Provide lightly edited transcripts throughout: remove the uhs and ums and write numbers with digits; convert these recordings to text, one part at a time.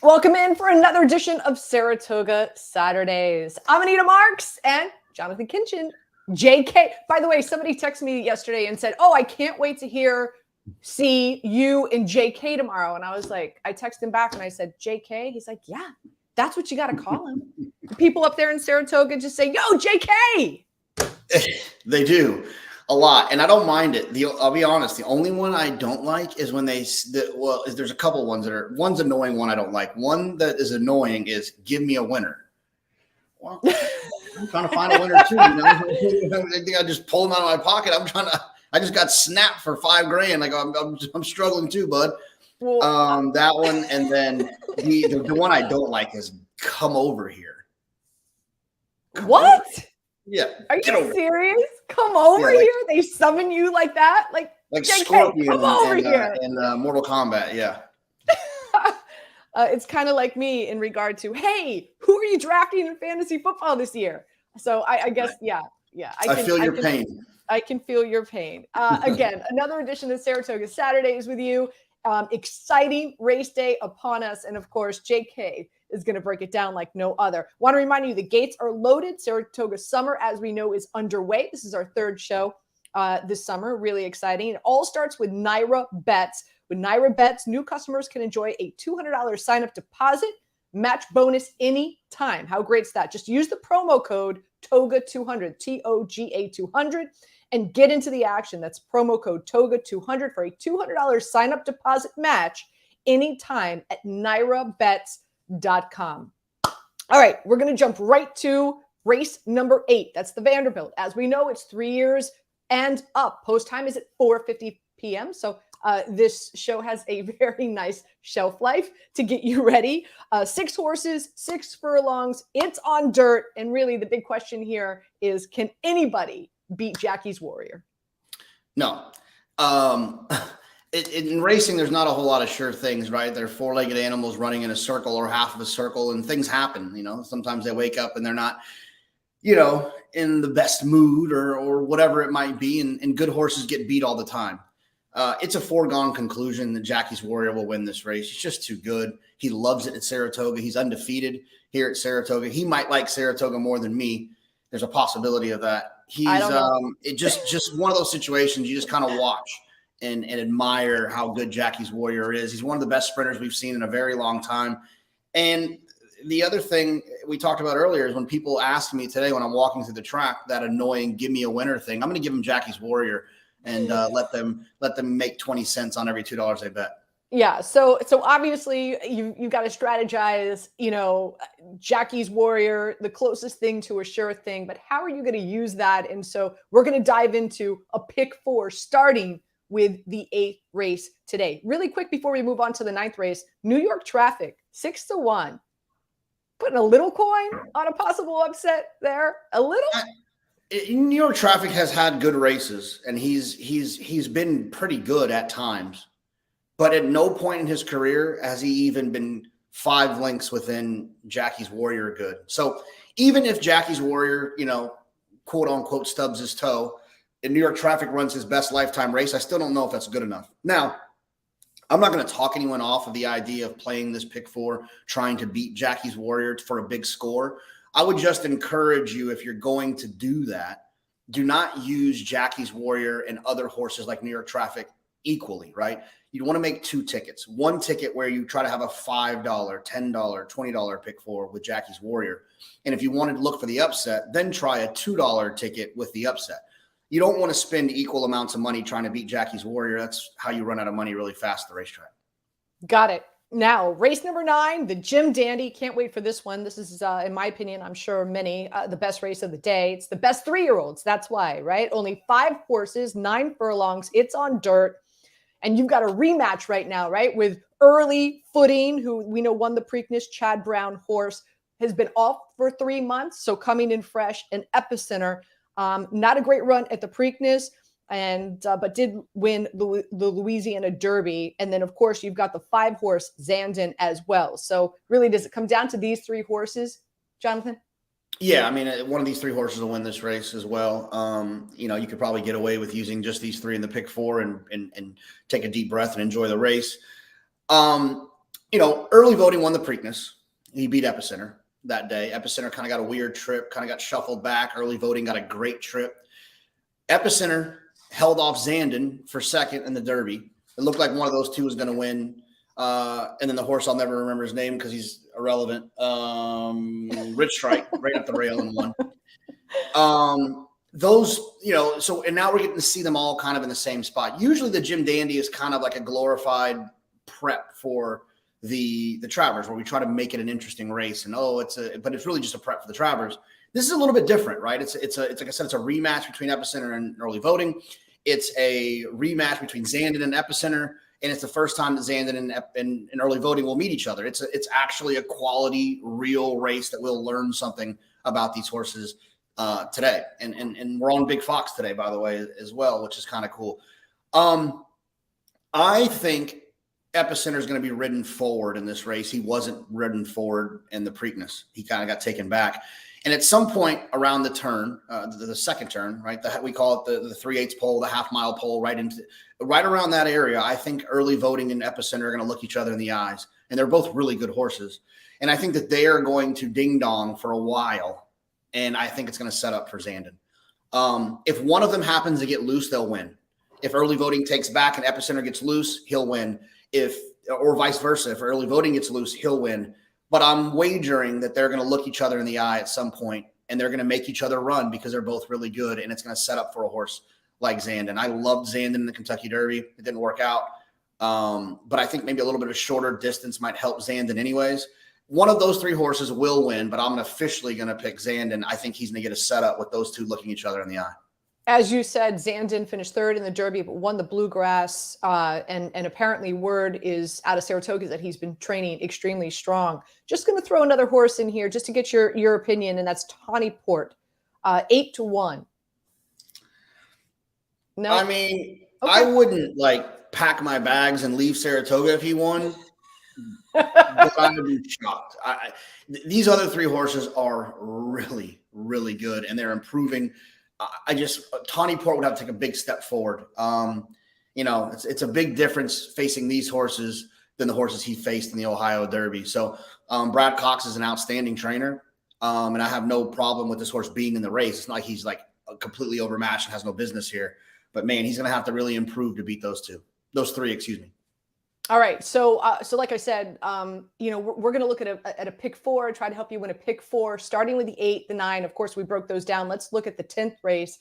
Welcome in for another edition of Saratoga Saturdays. I'm Anita Marks and Jonathon Kinchen. JK. By the way, somebody texted me yesterday and said, "Oh, I can't wait to see you and JK tomorrow." And I was like, I texted him back and I said, "JK?" He's like, "Yeah, that's what you got to call him." People up there in Saratoga just say, "Yo, JK." They do a lot, and I don't mind it. I'll be honest. The only one I don't like is when there's a couple ones one's annoying. One I don't like. One that is annoying is "Give me a winner." Well, I'm trying to find a winner too. I think I just pulled them out of my pocket. I just got snapped for $5,000. Like I'm struggling too, bud. That one, and then the one I don't like is "Come over here." What? Yeah. Are you serious? Come over here? They summon you like that? Like Scorpion come over here. in Mortal Kombat, yeah. It's kind of like me in regard to, hey, who are you drafting in fantasy football this year? So I guess, yeah. I feel your pain. I can feel your pain. Again, another edition of Saratoga Saturdays with you. Exciting race day upon us. And of course, JK is going to break it down like no other. Want to remind you, the gates are loaded. Saratoga Summer, as we know, is underway. This is our third show this summer. Really exciting. It all starts with NYRA BETS. With NYRA BETS, new customers can enjoy a $200 sign-up deposit, match bonus anytime. How great is that? Just use the promo code TOGA200, TOGA 200, and get into the action. That's promo code TOGA200 for a $200 sign-up deposit match anytime at NYRABETS.com. All right, we're going to jump right to race number 8. That's the Vanderbilt. As we know, it's 3 years and up. Post time is at 4:50 p.m. So this show has a very nice shelf life to get you ready. 6 horses, 6 furlongs. It's on dirt. And really the big question here is, can anybody beat Jackie's Warrior? No. In racing, there's not a whole lot of sure things, right? They're 4-legged animals running in a circle or half of a circle, and things happen. Sometimes they wake up and they're not, in the best mood or whatever it might be. And good horses get beat all the time. It's a foregone conclusion that Jackie's Warrior will win this race. He's just too good. He loves it at Saratoga. He's undefeated here at Saratoga. He might like Saratoga more than me. There's a possibility of that. He's just one of those situations you just kind of watch and admire how good Jackie's Warrior is. He's one of the best sprinters we've seen in a very long time. And the other thing we talked about earlier is when people ask me today when I'm walking through the track, that annoying "give me a winner" thing, I'm going to give them Jackie's Warrior and let them make 20 cents on every $2 they bet. Yeah. So obviously you got to strategize, Jackie's Warrior, the closest thing to a sure thing, but how are you going to use that? And so we're going to dive into a pick 4 starting with the 8th race today. Really quick before we move on to the 9th race, New York Traffic 6-1, putting a little coin on a possible upset there. A little. New York Traffic has had good races, and he's been pretty good at times. But at no point in his career has he even been 5 lengths within Jackie's Warrior good. So even if Jackie's Warrior, quote unquote, stubs his toe and New York Traffic runs his best lifetime race, I still don't know if that's good enough. Now, I'm not going to talk anyone off of the idea of playing this pick 4, trying to beat Jackie's Warrior for a big score. I would just encourage you, if you're going to do that, do not use Jackie's Warrior and other horses like New York Traffic equally, right? You want to make 2 tickets. One ticket where you try to have a $5, $10, $20 pick 4 with Jackie's Warrior. And if you wanted to look for the upset, then try a $2 ticket with the upset. You don't want to spend equal amounts of money trying to beat Jackie's Warrior. That's how you run out of money really fast at the racetrack. Got it. Now, race number 9, the Jim Dandy. Can't wait for this one. This is, in my opinion, I'm sure many, the best race of the day. It's the best 3-year-olds. That's why, right? Only 5 horses, 9 furlongs. It's on dirt. And you've got a rematch right now, right? With Early Footing, who we know won the Preakness. Chad Brown horse has been off for 3 months. So coming in fresh, and Epicenter. Not a great run at the Preakness, but did win the Louisiana Derby. And then, of course, you've got the 5-horse Zandon as well. So really, does it come down to these 3 horses, Jonathon? Yeah, I mean, one of these 3 horses will win this race as well. You could probably get away with using just these 3 in the pick 4 and take a deep breath and enjoy the race. early voting won the Preakness. He beat Epicenter that day. Epicenter kind of got a weird trip, kind of got shuffled back. Early voting got a great trip. Epicenter held off Zandon for second in the Derby. It looked like one of those two was going to win. And then the horse, I'll never remember his name because he's irrelevant. Rich Strike, right up the rail and won. And now we're getting to see them all kind of in the same spot. Usually the Jim Dandy is kind of like a glorified prep for the Travers, where we try to make it an interesting race. And but it's really just a prep for the Travers. This is a little bit different, right? It's like I said, it's a rematch between Epicenter and early voting. It's a rematch between Zandon and Epicenter. And it's the first time that Zandon and early voting will meet each other. It's actually a quality, real race that we'll learn something about these horses today. And we're on Big Fox today, by the way, as well, which is kind of cool. I think Epicenter is going to be ridden forward in this race. He wasn't ridden forward in the Preakness. He kind of got taken back. And at some point around the turn, the second turn, right, we call it the 3/8 pole, the half-mile pole, right around that area, I think early voting and Epicenter are going to look each other in the eyes. And they're both really good horses. And I think that they are going to ding-dong for a while. And I think it's going to set up for Zandon. If one of them happens to get loose, they'll win. If early voting takes back and Epicenter gets loose, he'll win. Or vice versa, if early voting gets loose, he'll win. But I'm wagering that they're going to look each other in the eye at some point, and they're going to make each other run because they're both really good, and it's going to set up for a horse like Zandon. I loved Zandon in the Kentucky Derby. It didn't work out. But I think maybe a little bit of a shorter distance might help Zandon anyways. One of those three horses will win, but I'm officially going to pick Zandon. I think he's going to get a setup with those two looking each other in the eye. As you said, Zandon finished third in the Derby, but won the Bluegrass. And apparently word is out of Saratoga that he's been training extremely strong. Just going to throw another horse in here just to get your opinion, and that's Tawny Port, 8-1. No, I mean, okay. I wouldn't pack my bags and leave Saratoga if he won. But I would be shocked. These other three horses are really, really good, and they're improving. Tawny Port would have to take a big step forward. It's a big difference facing these horses than the horses he faced in the Ohio Derby. So Brad Cox is an outstanding trainer, and I have no problem with this horse being in the race. It's not like he's completely overmatched and has no business here. But man, he's going to have to really improve to beat those three. Excuse me. All right. So like I said, we're going to look at a pick four, try to help you win a pick four, starting with the 8, the 9. Of course, we broke those down. Let's look at the 10th race.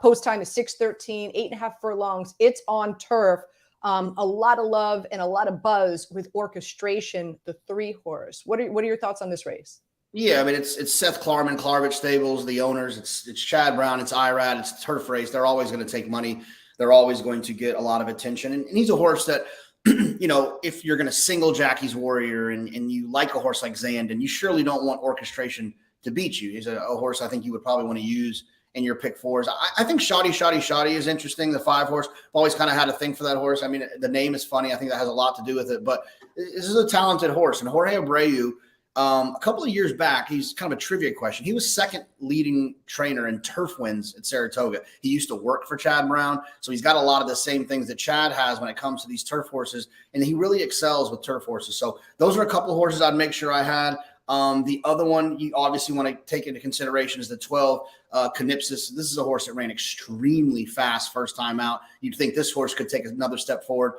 Post time is 6:13, 8.5 furlongs. It's on turf. A lot of love and a lot of buzz with Orchestration, the 3 horse. What are your thoughts on this race? Yeah, I mean, it's Seth Klarman, Klarvich Stables, the owners. It's Chad Brown, it's IRAD, it's a turf race. They're always going to take money. They're always going to get a lot of attention. And he's a horse that, if you're going to single Jackie's Warrior and you like a horse like Zandon, you surely don't want Orchestration to beat you. He's a horse I think you would probably want to use in your pick fours. I think Shoddy is interesting, the 5 horse. I've always kind of had a thing for that horse. I mean, the name is funny. I think that has a lot to do with it. But this is a talented horse. And Jorge Abreu, a couple of years back, he's kind of a trivia question. He was second leading trainer in turf wins at Saratoga. He used to work for Chad Brown, so he's got a lot of the same things that Chad has when it comes to these turf horses, and he really excels with turf horses. So those are a couple of horses I'd make sure I had. The other one you obviously want to take into consideration is the 12, Canipsis. This is a horse that ran extremely fast first time out. You'd think this horse could take another step forward.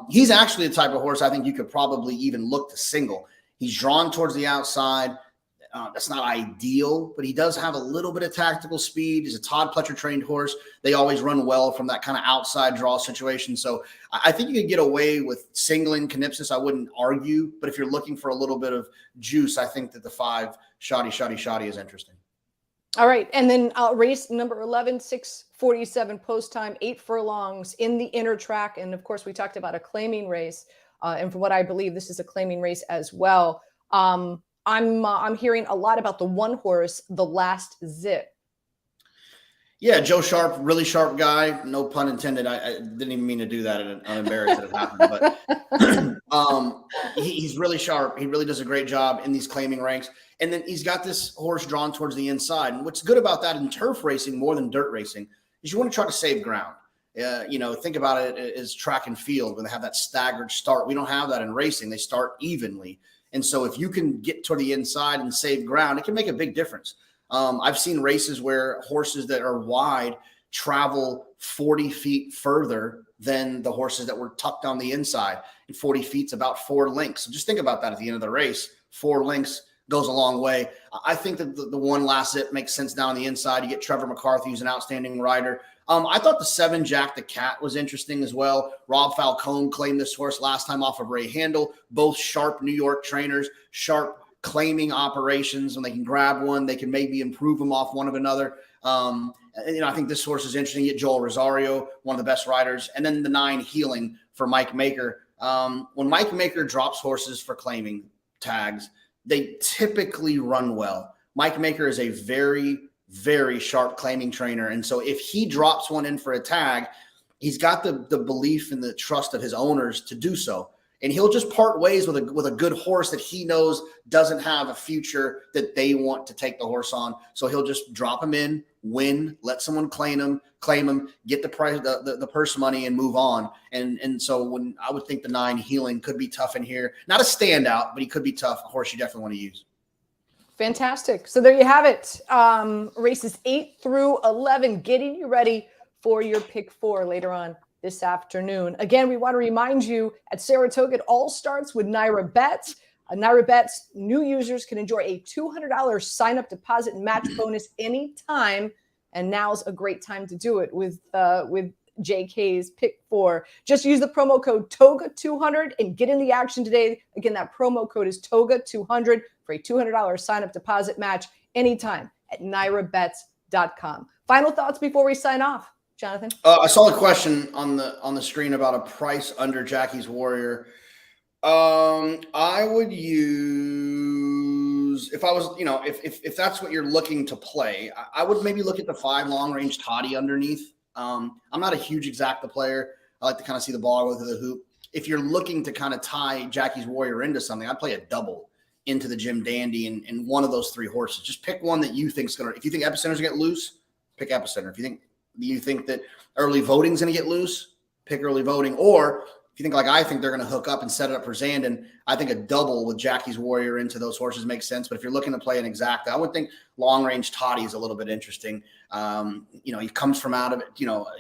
He's actually the type of horse I think you could probably even look to single. He's drawn towards the outside. That's not ideal, but he does have a little bit of tactical speed. He's a Todd Pletcher trained horse. They always run well from that kind of outside draw situation. So I think you could get away with singling Canipsis. I wouldn't argue, but if you're looking for a little bit of juice, I think that the 5 Shoddy is interesting. All right. And then race number 11, 6:47 post time, 8 furlongs in the inner track. And of course, we talked about a claiming race. And from what I believe, this is a claiming race as well. I'm hearing a lot about the 1 horse, The Last Zip. Yeah, Joe Sharp, really sharp guy. No pun intended. I didn't even mean to do that. And I'm embarrassed that it happened. But he's really sharp. He really does a great job in these claiming ranks. And then he's got this horse drawn towards the inside. And what's good about that in turf racing more than dirt racing is you want to try to save ground. Think about it as track and field when they have that staggered start. We don't have that in racing. They start evenly. And so if you can get to the inside and save ground, it can make a big difference. I've seen races where horses that are wide travel 40 feet further than the horses that were tucked on the inside. And 40 feet's about 4 lengths. So just think about that at the end of the race. 4 lengths goes a long way. I think that the one last zip makes sense down the inside. You get Trevor McCarthy, who's an outstanding rider. I thought the 7 Jack the Cat was interesting as well. Rob Falcone claimed this horse last time off of Ray Handel. Both sharp New York trainers, sharp claiming operations. When they can grab one, they can maybe improve them off one of another. I think this horse is interesting. You get Joel Rosario, one of the best riders. And then the 9 Healing for Mike Maker. When Mike Maker drops horses for claiming tags, they typically run well. Mike Maker is a very, very sharp claiming trainer. And so if he drops one in for a tag, he's got the belief and the trust of his owners to do so. And he'll just part ways with a good horse that he knows doesn't have a future that they want to take the horse on. So he'll just drop him in, win, let someone claim him, get the price, the purse money, and move on. And so when I would think the 9 Healing could be tough in here, not a standout, but he could be tough. A horse you definitely want to use. Fantastic. So there you have it. Races 8 through 11, getting you ready for your pick 4 later on this afternoon. Again, we want to remind you at Saratoga, it all starts with NYRA BETS. NYRA BETS new users can enjoy a $200 sign-up deposit match bonus anytime, and now's a great time to do it with JK's pick 4. Just use the promo code TOGA200 and get in the action today. Again, that promo code is TOGA200 for a $200 sign-up deposit match anytime at NYRABETS.com. Final thoughts before we sign off, Jonathan? I saw a question on the screen about a price under Jackie's Warrior. I would use, if I was, if that's what you're looking to play, I would maybe look at the 5 long range toddy underneath. I'm not a huge exacta player. I like to kind of see the ball go through the hoop. If you're looking to kind of tie Jackie's Warrior into something, I'd play a double into the Jim Dandy and one of those 3 horses. Just pick one that you think's going to, if you think Epicenter's going to get loose, pick Epicenter. If you think that early voting's going to get loose, pick early voting. Or if you think like I think they're going to hook up and set it up for Zandon, I think a double with Jackie's Warrior into those horses makes sense. But if you're looking to play an exacta, I would think long range toddy is a little bit interesting. He comes from out of it.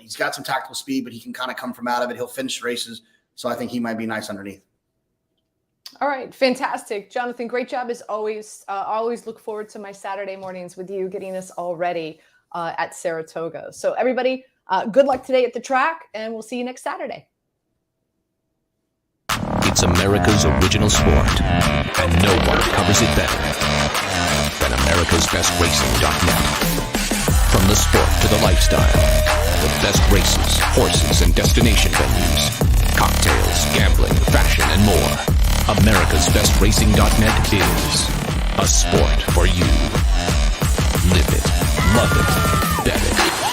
He's got some tactical speed, but he can kind of come from out of it. He'll finish races. So I think he might be nice underneath. All right. Fantastic. Jonathan, great job as always. I always look forward to my Saturday mornings with you, getting us all ready at Saratoga. So everybody, good luck today at the track, and we'll see you next Saturday. It's America's original sport, and no one covers it better than America'sBestRacing.net. From the sport to the lifestyle, the best races, horses, and destination venues, cocktails, gambling, fashion, and more. America'sBestRacing.net is a sport for you. Live it, love it, bet it.